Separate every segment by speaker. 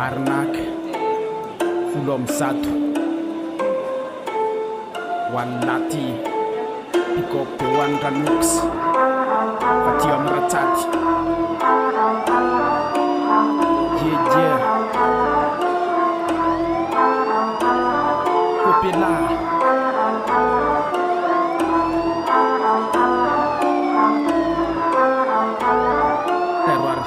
Speaker 1: arnaque fulom sato walati pikop wan ranux patiam ratati jeje kopela terwar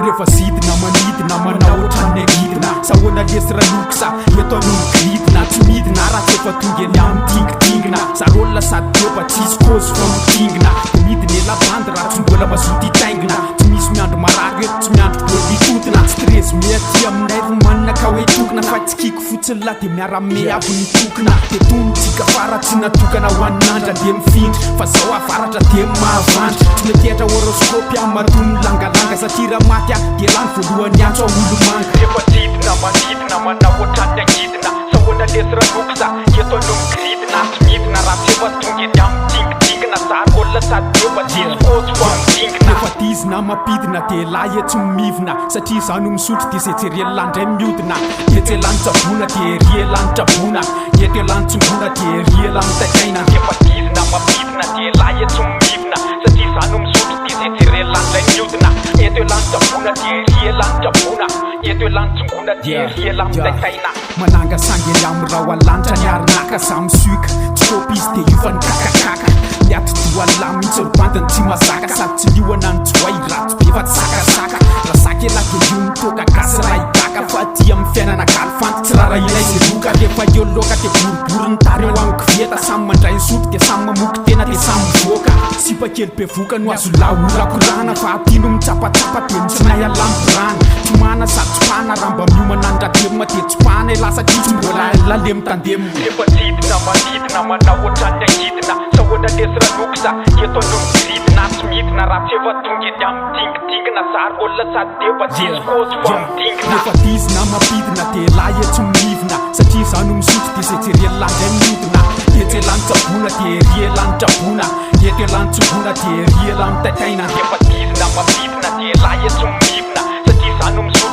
Speaker 1: rehefa sidina manidina manao ohatran'ny agidina sahoana lesy ranoksa eto anony gridina tsy midina raha tsy efa tonga eny amin'ny dingitingina zarolona sady defa tsisy kozy fa mitingina de midina elabandy raha tsy mbola mazoty itaingina tsy misy miandro marary eto tsy miandro bolitotina stress meaty aminay romanina ka hoe tokona fa tsy kiko fotsiny la de miara-me avy ny tokona de tonitsika fara tsy natokana ho an'andra de mifindry fa zao avaratra de mahavandry tsy metehatra horoscopy amin'ny maton'ny langalanga satria raha maty de lany voalohany antso olo manga rehefa tidina manidina manao ohatran'ny angidina sahoana lesy ranoksa eto anony gridina tsy midina raha tsy efa tonga eny amin'ny dingitingina zary olona sady defa tsisy kozy fa midingina rehefa tizina mampidina de lahy etsy mimivina satria zano misotro de zay jereny landray miodina etsy elany tsabona de ry elany trabona eto elany tsongona de ry elany takaina rehefa tizina mampidina de lahy etsy mimivina satria zano misotro de zay jereny landray miodina eto elany tsabona de ry elany trabona eto elany tsongona de ry elany takaina mananga sangely amin'ny raha alanitra ny arnaka za misuika tsy kopy izy de iofany kakakaka miaty doala mihitsy robandiny tsy mazaka sady tsy lioana ny joay ratsy be fa tsy sakasaka raha zaka ela de io mitoka gasy raha idaka fa ty amin'ny fiainana galifanty tsy rara ilay ze loka rehefa eo loka de boribory ny tary eo amin'ny koveta samy mandray ny soto de samy mamoky tena de samy mivoaka sipa kely be voka no azo laolakorana fa atino mitsapatsapa de mitsinay alamborana tsy mana sady tsipana raha mba miomana ny rademma de tsipana elasa titsy mbola lale mitandemina rehefa tidina manidina manao ohatran'ny angidina sahoana lesy ranoksa eto anony gridina tsy midina raha tsy efa tonga eny amin'ny dingitingina zary olona sady defa tsisy kozy fa midingina rehefa tizina mampidina de lahy etsy mimivina satria zano misotro de zay jereny landray miodina etsy elany tsabona de ry elany trabona eto elany tsongona de ry elany tataina rehefa tizina mampidina de lahy etsy mimivina satria zano misotro